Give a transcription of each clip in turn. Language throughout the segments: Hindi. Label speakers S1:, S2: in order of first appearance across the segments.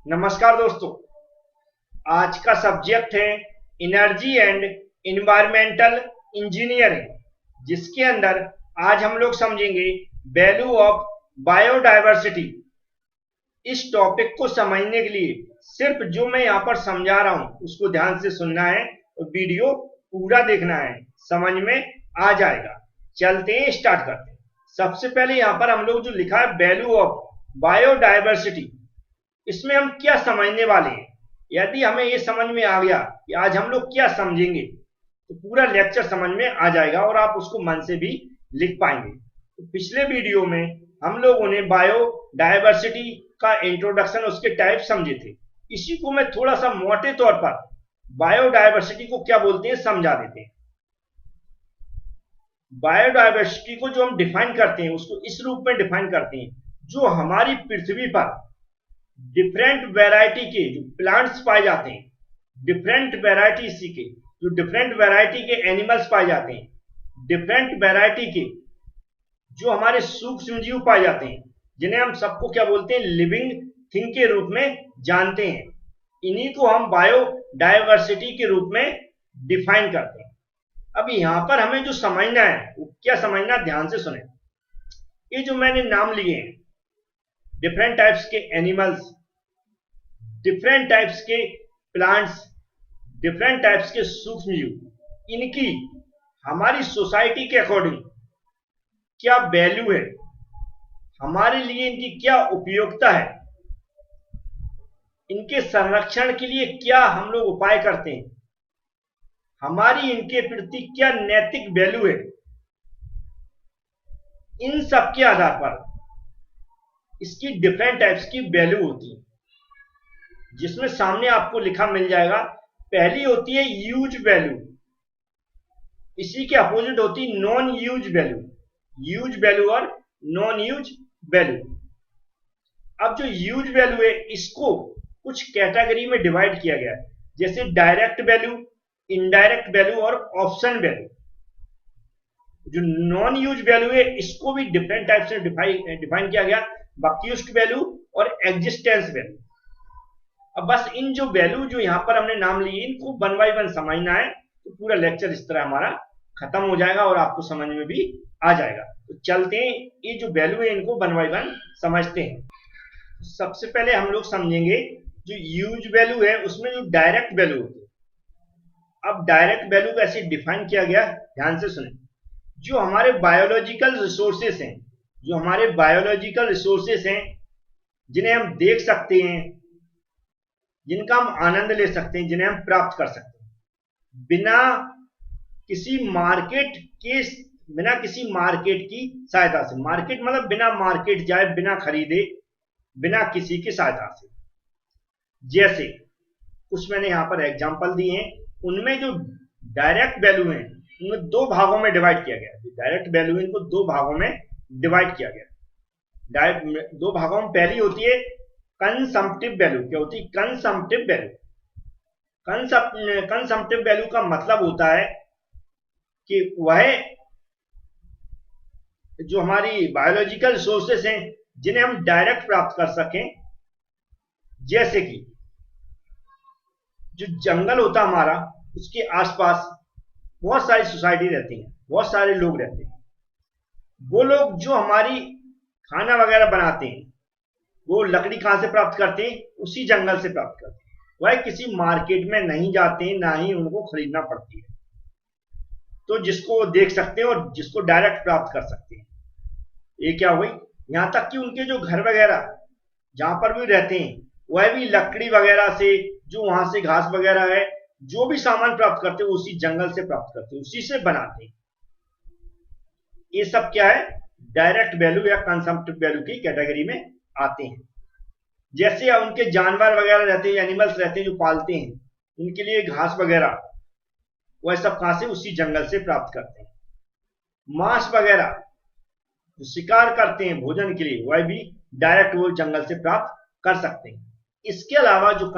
S1: नमस्कार दोस्तों। आज का सब्जेक्ट है एनर्जी एंड एनवायरमेंटल इंजीनियरिंग, जिसके अंदर आज हम लोग समझेंगे वैल्यू ऑफ बायोडायवर्सिटी। इस टॉपिक को समझने के लिए सिर्फ जो मैं यहाँ पर समझा रहा हूँ उसको ध्यान से सुनना है और वीडियो पूरा देखना है, समझ में आ जाएगा। चलते हैं, स्टार्ट करते हैं। सबसे पहले यहाँ पर हम लोग जो लिखा है वैल्यू ऑफ बायोडायवर्सिटी, इसमें हम क्या समझने वाले हैं। यदि हमें ये समझ में आ गया कि आज हम लोग क्या समझेंगे तो पूरा लेक्चर समझ में आ जाएगा और आप उसको मन से भी लिख पाएंगे। तो पिछले वीडियो में हम लोगों ने बायोडायवर्सिटी का इंट्रोडक्शन, उसके टाइप समझे थे। इसी को मैं थोड़ा सा मोटे तौर पर बायोडायवर्सिटी को क्या बोलते हैं समझा देते हैं। बायोडायवर्सिटी को जो हम डिफाइन करते हैं उसको इस रूप में डिफाइन करते हैं, जो हमारी पृथ्वी पर डिफरेंट वैरायटी के जो प्लांट्स पाए जाते हैं, डिफरेंट वैरायटी के जो डिफरेंट वैरायटी के एनिमल्स पाए जाते हैं, डिफरेंट वैरायटी के जो हमारे सूक्ष्म जीव पाए जाते हैं, जिन्हें हम सबको क्या बोलते हैं, लिविंग थिंग के रूप में जानते हैं। इन्हीं को हम बायोडायवर्सिटी के रूप में डिफाइन करते हैं। अब यहां पर हमें जो समझना है वो क्या समझना, ध्यान से सुने। ये जो मैंने नाम लिए हैं, डिफरेंट टाइप्स के एनिमल्स, डिफरेंट टाइप्स के प्लांट्स, डिफरेंट टाइप्स के सूक्ष्म जीव, इनकी हमारी सोसाइटी के अकॉर्डिंग क्या वैल्यू है, हमारे लिए इनकी क्या उपयोगिता है, इनके संरक्षण के लिए क्या हम लोग उपाय करते हैं, हमारी इनके प्रति क्या नैतिक वैल्यू है, इन सब के आधार पर इसकी डिफरेंट टाइप्स की वैल्यू होती है, जिसमें सामने आपको लिखा मिल जाएगा। पहली होती है यूज वैल्यू, इसी के अपोजिट होती है non use value. Use value और नॉन यूज वैल्यू। अब जो यूज वैल्यू है इसको कुछ कैटेगरी में डिवाइड किया गया है, जैसे डायरेक्ट वैल्यू, इनडायरेक्ट वैल्यू और ऑप्शन वैल्यू। जो नॉन यूज वैल्यू है इसको भी डिफरेंट टाइप से डिफाइन किया गया, बक्यूस्ट वैल्यू और एग्जिस्टेंस वैल्यू। अब बस इन जो वैल्यू जो यहां पर हमने नाम लिए, इनको वन बाय वन समझना है, तो पूरा लेक्चर इस तरह हमारा खत्म हो जाएगा और आपको समझ में भी आ जाएगा। तो चलते हैं, ये जो वैल्यू है इनको वन बाय वन समझते हैं। सबसे पहले हम लोग समझेंगे जो यूज वैल्यू है उसमें जो डायरेक्ट वैल्यू होती है। अब डायरेक्ट वैल्यू को ऐसे डिफाइन किया गया, ध्यान से सुने। जो हमारे बायोलॉजिकल रिसोर्सेस हैं, जो हमारे बायोलॉजिकल रिसोर्सेस हैं, जिन्हें हम देख सकते हैं, जिनका हम आनंद ले सकते हैं, जिन्हें हम प्राप्त कर सकते हैं, बिना किसी मार्केट की सहायता से। मार्केट मतलब बिना मार्केट जाए, बिना खरीदे, बिना किसी की सहायता से। जैसे कुछ मैंने यहां पर एग्जांपल दिए हैं, उनमें जो डायरेक्ट वैल्यू है उनमें दो भागों में डिवाइड किया गया है। डायरेक्ट वैल्यू इनको दो भागों में डिवाइड किया गया। डायरेक्ट दो भागों में पहली होती है कंसम्पटिव वैल्यू। क्या होती है? कंसम्पटिव वैल्यू। कंसम्पटिव वैल्यू का मतलब होता है कि वह जो हमारी बायोलॉजिकल रिसोर्सेस हैं जिन्हें हम डायरेक्ट प्राप्त कर सकें। जैसे कि जो जंगल होता हमारा, उसके आसपास बहुत सारी सोसाइटी रहती है, बहुत सारे लोग रहते हैं। वो लोग जो हमारी खाना वगैरह बनाते हैं, वो लकड़ी कहां से प्राप्त करते हैं? उसी जंगल से प्राप्त करते हैं। वह किसी मार्केट में नहीं जाते हैं, ना ही उनको खरीदना पड़ती है। तो जिसको देख सकते हैं और जिसको डायरेक्ट प्राप्त कर सकते हैं। ये क्या हुई? यहां तक कि उनके जो घर वगैरह जहां पर भी रहते हैं, वह भी लकड़ी वगैरह से, जो वहां से घास वगैरह है, जो भी सामान प्राप्त करते हैं उसी जंगल से प्राप्त करते हैं, उसी से बनाते हैं। ये सब क्या है? डायरेक्ट वैल्यू या कंसम्पटिव वैल्यू की कैटेगरी में आते हैं। जैसे उनके जानवर वगैरह रहते हैं, एनिमल्स रहते हैं जो पालते हैं, उनके लिए घास वगैरह, वह सब कहां से? उसी जंगल से प्राप्त करते हैं। मांस वगैरह जो शिकार करते हैं भोजन के लिए, वह भी डायरेक्ट वो जंगल से प्राप्त कर सकते हैं। इसके अलावा जो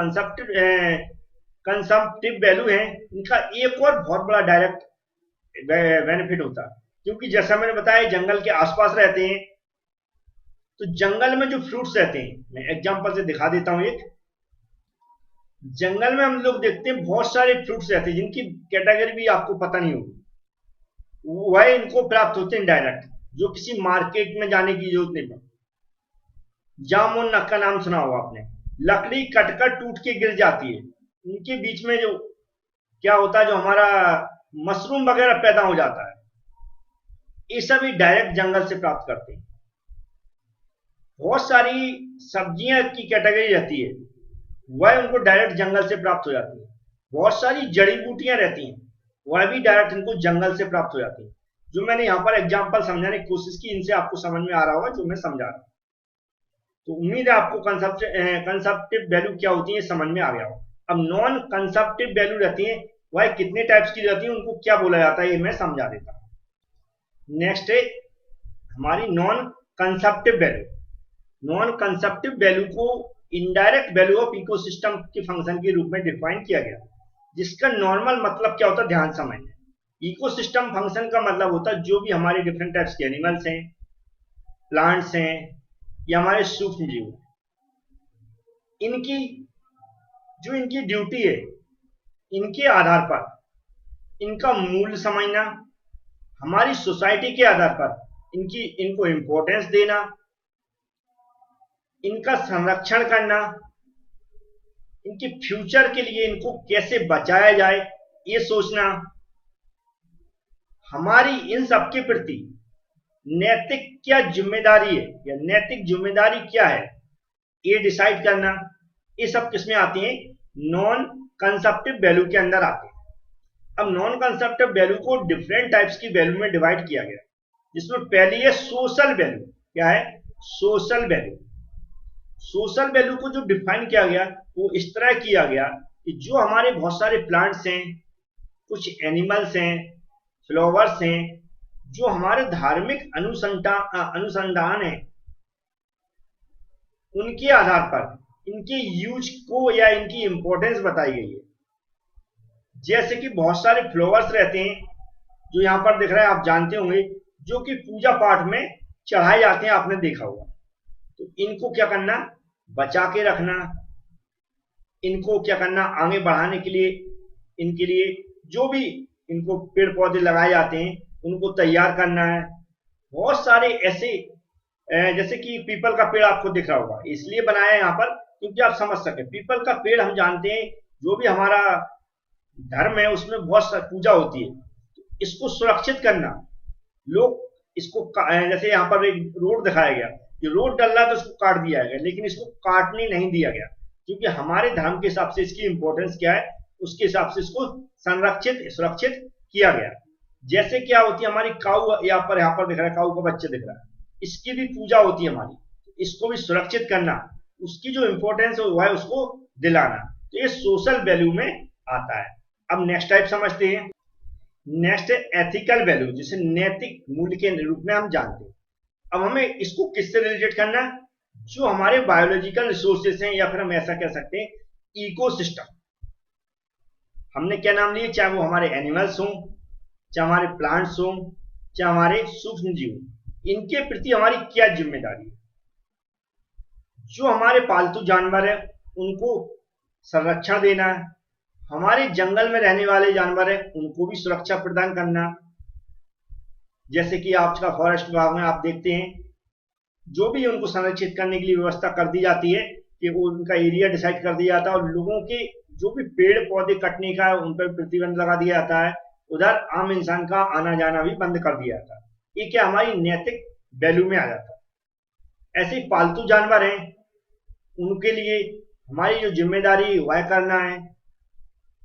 S1: कंसम्पटिव वैल्यू है, इनका एक और बहुत बड़ा डायरेक्ट बेनिफिट होता है, क्योंकि जैसा मैंने बताया जंगल के आसपास रहते हैं, तो जंगल में जो फ्रूट्स रहते हैं, मैं एग्जांपल से दिखा देता हूं। एक जंगल में हम लोग देखते हैं बहुत सारे फ्रूट्स रहते हैं जिनकी कैटेगरी भी आपको पता नहीं होगी, वह इनको प्राप्त होते हैं डायरेक्ट, जो किसी मार्केट में जाने की जरूरत नहीं पड़ती। जामुन का नाम सुना होगा आपने, लकड़ी कटकर टूट के गिर जाती है, उनके बीच में जो क्या होता है, जो हमारा मशरूम वगैरह पैदा हो जाता है, ये सभी डायरेक्ट जंगल से प्राप्त करते हैं। बहुत सारी सब्जियां की कैटेगरी रहती है, वह उनको डायरेक्ट जंगल से प्राप्त हो जाती है। बहुत सारी जड़ी बूटियां रहती हैं, वह भी डायरेक्ट इनको जंगल से प्राप्त हो जाती है। जो मैंने यहाँ पर एग्जांपल समझाने की कोशिश की, इनसे आपको समझ में आ रहा होगा जो मैं समझा रहा हूँ। तो उम्मीद है आपको कंसेप्टिव वैल्यू क्या होती है समझ में आ गया हो। अब नॉन कंसेप्टिव वैल्यू रहती है, वह कितने टाइप्स की रहती है, उनको क्या बोला जाता है, ये मैं समझा देता हूँ। नेक्स्ट है हमारी नॉन कंसेप्टिव वैल्यू। नॉन कंसेप्टिव वैल्यू को इनडायरेक्ट वैल्यू ऑफ इकोसिस्टम के फंक्शन के रूप में डिफाइन किया गया, जिसका नॉर्मल मतलब क्या होता है, ध्यान समझना। इकोसिस्टम फंक्शन का मतलब होता है जो भी हमारे डिफरेंट टाइप्स के एनिमल्स हैं, प्लांट्स हैं या हमारे सूक्ष्म जीव, इनकी जो इनकी ड्यूटी है, इनके आधार पर इनका मूल्य समझना, हमारी सोसाइटी के आधार पर इनको इंपॉर्टेंस देना, इनका संरक्षण करना, इनके फ्यूचर के लिए इनको कैसे बचाया जाए ये सोचना, हमारी इन सब के प्रति नैतिक क्या जिम्मेदारी है या नैतिक जिम्मेदारी क्या है ये डिसाइड करना, ये सब किसमें आती हैं, नॉन कंसेप्टिव वैल्यू के अंदर आते हैं। अब नॉन कंसेप्टिव वैल्यू को डिफरेंट टाइप्स की वैल्यू में डिवाइड किया गया, जिसमें पहली है सोशल वैल्यू। क्या है, सोशल वैल्यू। सोशल वैल्यू को जो डिफाइन किया गया वो इस तरह किया गया कि जो हमारे बहुत सारे प्लांट्स हैं, कुछ एनिमल्स हैं, फ्लावर्स हैं, जो हमारे धार्मिक अनुसंधान है, उनके आधार पर इनके यूज को या इनकी इंपॉर्टेंस बताई गई है। जैसे कि बहुत सारे फ्लावर्स रहते हैं जो यहाँ पर दिख रहे हैं, आप जानते होंगे, जो कि पूजा पाठ में चढ़ाए जाते हैं, आपने देखा होगा। तो इनको क्या करना, बचा के रखना, इनको क्या करना, आगे बढ़ाने के लिए, इनके लिए जो भी इनको पेड़ पौधे लगाए जाते हैं उनको तैयार करना है। बहुत सारे ऐसे, जैसे कि पीपल का पेड़ आपको दिख रहा होगा, इसलिए बनाया है यहाँ पर क्योंकि आप समझ सके। पीपल का पेड़ हम जानते हैं, जो भी हमारा धर्म है उसमें बहुत पूजा होती है। इसको सुरक्षित करना, लोग इसको जैसे यहाँ पर एक रोड दिखाया गया कि रोड डल रहा है तो इसको काट दिया गया, लेकिन इसको काटने नहीं दिया गया, क्योंकि हमारे धर्म के हिसाब से इसकी इंपॉर्टेंस क्या है, उसके हिसाब से इसको संरक्षित सुरक्षित किया गया। जैसे क्या होती है हमारी काऊ, यहाँ पर दिख रहा है, काऊ का बच्चा दिख रहा है, इसकी भी पूजा होती है हमारी, इसको भी सुरक्षित करना, उसकी जो इंपॉर्टेंस है वो है उसको दिलाना। तो ये सोशल वैल्यू में आता है। अब नेक्स्ट टाइप समझते हैं। नेक्स्ट है एथिकल वैल्यू, जिसे नैतिक मूल्य के रूप में हम जानते हैं। अब हमें इसको किससे रिलेटेड करना है, जो हमारे बायोलॉजिकल रिसोर्सेस हैं, या फिर हम ऐसा कह सकते हैं इकोसिस्टम। हमने क्या नाम लिए, चाहे वो हमारे एनिमल्स हों, चाहे हमारे प्लांट्स हों, चाहे हमारे सूक्ष्म जीव, इनके प्रति हमारी क्या जिम्मेदारी है। जो हमारे पालतू जानवर है उनको संरक्षण देना है, हमारे जंगल में रहने वाले जानवर हैं उनको भी सुरक्षा प्रदान करना। जैसे कि आपका फॉरेस्ट विभाग में आप देखते हैं, जो भी उनको संरक्षित करने के लिए व्यवस्था कर दी जाती है कि वो उनका एरिया डिसाइड कर दिया जाता है, और लोगों के जो भी पेड़ पौधे कटने का उन पर प्रतिबंध लगा दिया जाता है, उधर आम इंसान का आना जाना भी बंद कर दिया जाता है। ये क्या हमारी नैतिक वैल्यू में आ जाता है। ऐसे ही पालतू जानवर हैं, उनके लिए हमारी जो जिम्मेदारी वह करना है।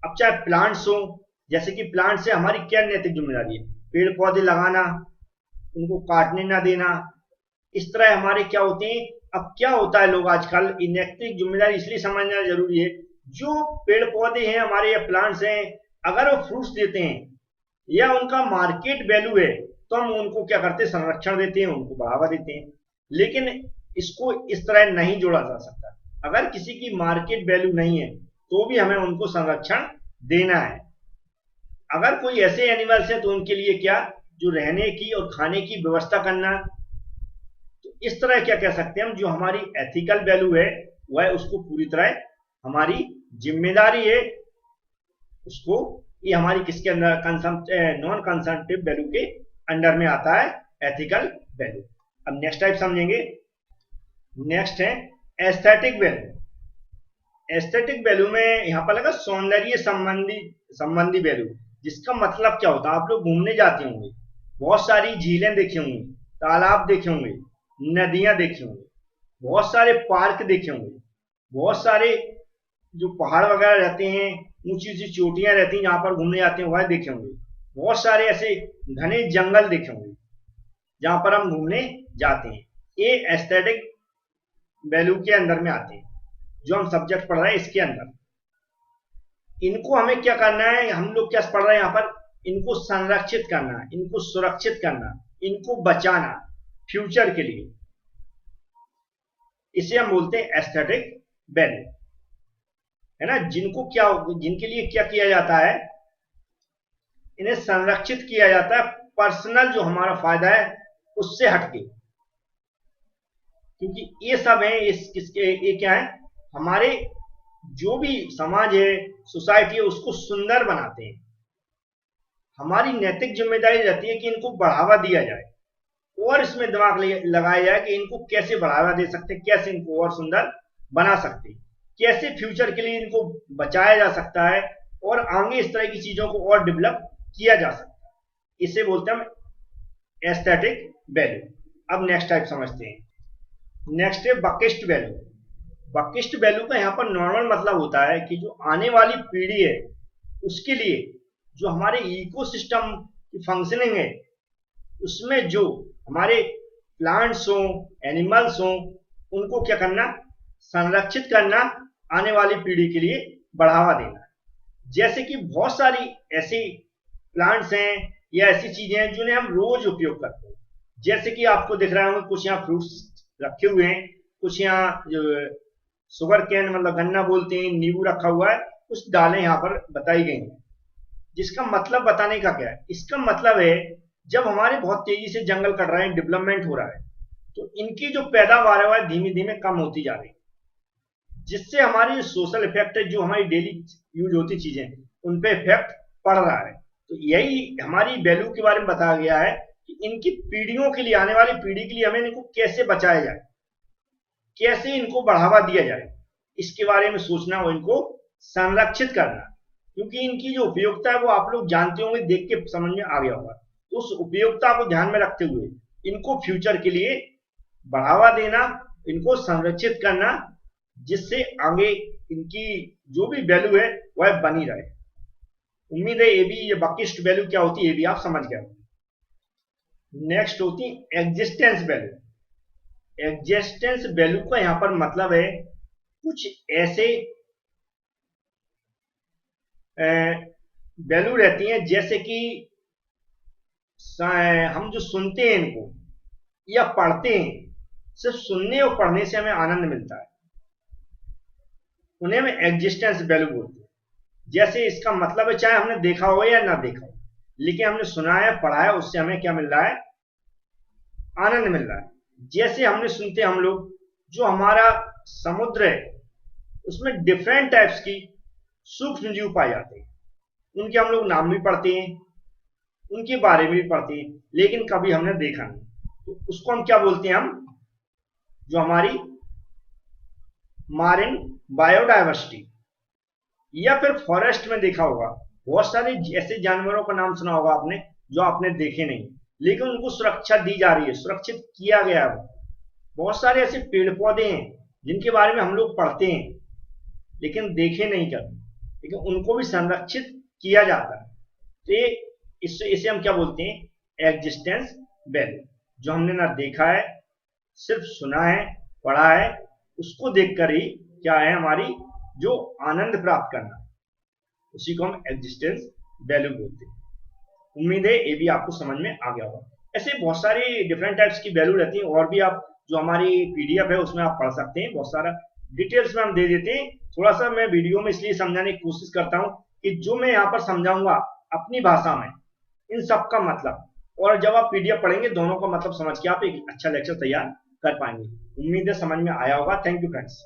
S1: अब चाहे प्लांट्स हो, जैसे कि प्लांट से हमारी क्या नैतिक जिम्मेदारी है, पेड़ पौधे लगाना, उनको काटने ना देना। इस तरह हमारे क्या होते हैं। अब क्या होता है, लोग आजकल नैतिक जिम्मेदारी इसलिए समझना जरूरी है, जो पेड़ पौधे हैं हमारे या प्लांट्स हैं, अगर वो फ्रूट्स देते हैं या उनका मार्केट वैल्यू है तो हम उनको क्या करते हैं, संरक्षण देते हैं, उनको बढ़ावा देते हैं। लेकिन इसको इस तरह नहीं जोड़ा जा सकता। अगर किसी की मार्केट वैल्यू नहीं है तो भी हमें उनको संरक्षण देना है। अगर कोई ऐसे एनिमल्स हैं तो उनके लिए क्या, जो रहने की और खाने की व्यवस्था करना। तो इस तरह क्या कह सकते हैं हम, जो हमारी एथिकल वैल्यू है वह उसको पूरी तरह हमारी जिम्मेदारी है उसको, ये हमारी किसके अंदर, नॉन कंजम्पटिव वैल्यू के अंडर में आता है एथिकल वैल्यू। अब नेक्स्ट टाइप समझेंगे। नेक्स्ट है एस्थेटिक वैल्यू। एस्थेटिक वैल्यू में यहां पर लगा सौंदर्य संबंधी वैल्यू, जिसका मतलब क्या होता है, आप लोग घूमने जाते होंगे, बहुत सारी झीलें देखे होंगे, तालाब देखे होंगे, नदियां देखे होंगे, बहुत सारे पार्क देखे होंगे, बहुत सारे जो पहाड़ वगैरह रहते हैं, ऊंची ऊंची चोटियां रहती हैं जहां पर घूमने जाते हैं वह देखे होंगे, बहुत सारे ऐसे घने जंगल देखे होंगे जहां पर हम घूमने जाते हैं। ये एस्थेटिक वैल्यू के अंदर में आते हैं, जो हम सब्जेक्ट पढ़ रहे हैं इसके अंदर। इनको हमें क्या करना है, हम लोग क्या पढ़ रहे हैं यहाँ पर, इनको संरक्षित करना, इनको सुरक्षित करना, इनको बचाना फ्यूचर के लिए, इसे हम बोलते हैं एस्थेटिक वैल्यू, है ना। जिनके लिए क्या किया जाता है, इन्हें संरक्षित किया जाता है पर्सनल जो हमारा फायदा है उससे हटके, क्योंकि ये सब है ये क्या है, हमारे जो भी समाज है, सोसाइटी है, उसको सुंदर बनाते हैं। हमारी नैतिक जिम्मेदारी रहती है कि इनको बढ़ावा दिया जाए और इसमें दिमाग लगाया जाए कि इनको कैसे बढ़ावा दे सकते हैं, कैसे इनको और सुंदर बना सकते हैं, कैसे फ्यूचर के लिए इनको बचाया जा सकता है और आगे इस तरह की चीजों को और डेवलप किया जा सकता है। इसे बोलते हैं हम एस्थेटिक वैल्यू। अब नेक्स्ट टाइप समझते हैं। नेक्स्ट है बकिस्ट वैल्यू। बकिस्ट वैल्यू का यहाँ पर नॉर्मल मतलब होता है कि जो आने वाली पीढ़ी है उसके लिए जो हमारे इकोसिस्टम की फंक्शनिंग है, उसमें जो हमारे प्लांट्स हो, एनिमल्स हो, उनको क्या करना, संरक्षित करना, आने वाली पीढ़ी के लिए बढ़ावा देना। जैसे कि बहुत सारी ऐसी प्लांट्स हैं या ऐसी चीजें हैं जिन्हें हम रोज उपयोग करते हैं, जैसे कि आपको दिख रहा है कुछ यहाँ फ्रूट्स रखे हुए हैं, कुछ यहाँ शुगर कैन मतलब गन्ना बोलते हैं, नींबू रखा हुआ है, कुछ दालें यहाँ पर बताई गई हैं। जिसका मतलब बताने का क्या है, इसका मतलब है जब हमारे बहुत तेजी से जंगल कट रहे हैं, डेवलपमेंट हो रहा है, तो इनकी जो पैदावार है वह धीमे धीमे कम होती जा रही है, जिससे हमारी जो सोशल इफेक्ट है, जो हमारी डेली यूज होती चीजें, उन पे इफेक्ट पड़ रहा है। तो यही हमारी वैल्यू के बारे में बताया गया है कि इनकी पीढ़ियों के लिए, आने वाली पीढ़ी के लिए हमें इनको कैसे बचाया जाए, कैसे इनको बढ़ावा दिया जाए, इसके बारे में सोचना और इनको संरक्षित करना, क्योंकि इनकी जो उपयोगिता है वो आप लोग जानते होंगे, देख के समझ में आ गया होगा। तो उस उपयोगिता को ध्यान में रखते हुए इनको फ्यूचर के लिए बढ़ावा देना, इनको संरक्षित करना, जिससे आगे इनकी जो भी वैल्यू है वह बनी रहे। उम्मीद है ये बकिस्ट वैल्यू क्या होती है ये भी आप समझ गए। नेक्स्ट होती है एग्जिस्टेंस वैल्यू। एग्जिस्टेंस वैल्यू का यहां पर मतलब है कुछ ऐसे वैल्यू रहती हैं, जैसे कि हम जो सुनते हैं इनको या पढ़ते हैं, सिर्फ सुनने और पढ़ने से हमें आनंद मिलता है, उन्हें हम एग्जिस्टेंस वैल्यू बोलते हैं। जैसे इसका मतलब है चाहे हमने देखा हो या ना देखा हो, लेकिन हमने सुना है, पढ़ा है, उससे हमें क्या मिल रहा है, आनंद मिल रहा है। जैसे हमने सुनते हम लोग जो हमारा समुद्र है उसमें डिफरेंट टाइप्स की सूक्ष्म जीव पाए जाते हैं, उनके हम लोग नाम भी पढ़ते हैं, उनके बारे में भी पढ़ते हैं, लेकिन कभी हमने देखा नहीं, तो उसको हम क्या बोलते हैं, हम जो हमारी मारिन बायोडाइवर्सिटी। या फिर फॉरेस्ट में देखा होगा बहुत सारे ऐसे जानवरों का नाम सुना होगा आपने जो आपने देखे नहीं, लेकिन उनको सुरक्षा दी जा रही है, सुरक्षित किया गया है। बहुत सारे ऐसे पेड़ पौधे हैं जिनके बारे में हम लोग पढ़ते हैं लेकिन देखे नहीं कभी, लेकिन उनको भी संरक्षित किया जाता है। तो इसे हम क्या बोलते हैं, एग्जिस्टेंस वैल्यू। जो हमने ना देखा है, सिर्फ सुना है, पढ़ा है, उसको देखकर ही क्या है हमारी जो आनंद प्राप्त करना, उसी को हम एग्जिस्टेंस वैल्यू बोलते हैं। उम्मीद है ये भी आपको समझ में आ गया होगा। ऐसे बहुत सारी डिफरेंट टाइप्स की वैल्यू रहती है, और भी आप जो हमारी पीडीएफ है उसमें आप पढ़ सकते हैं, बहुत सारा डिटेल्स में हम दे देते हैं। थोड़ा सा मैं वीडियो में इसलिए समझाने की कोशिश करता हूँ कि जो मैं यहाँ पर समझाऊंगा अपनी भाषा में, इन सब का मतलब, और जब आप पीडीएफ पढ़ेंगे दोनों का मतलब समझ के आप एक अच्छा लेक्चर तैयार कर पाएंगे। उम्मीद है समझ में आया होगा। Thank you friends.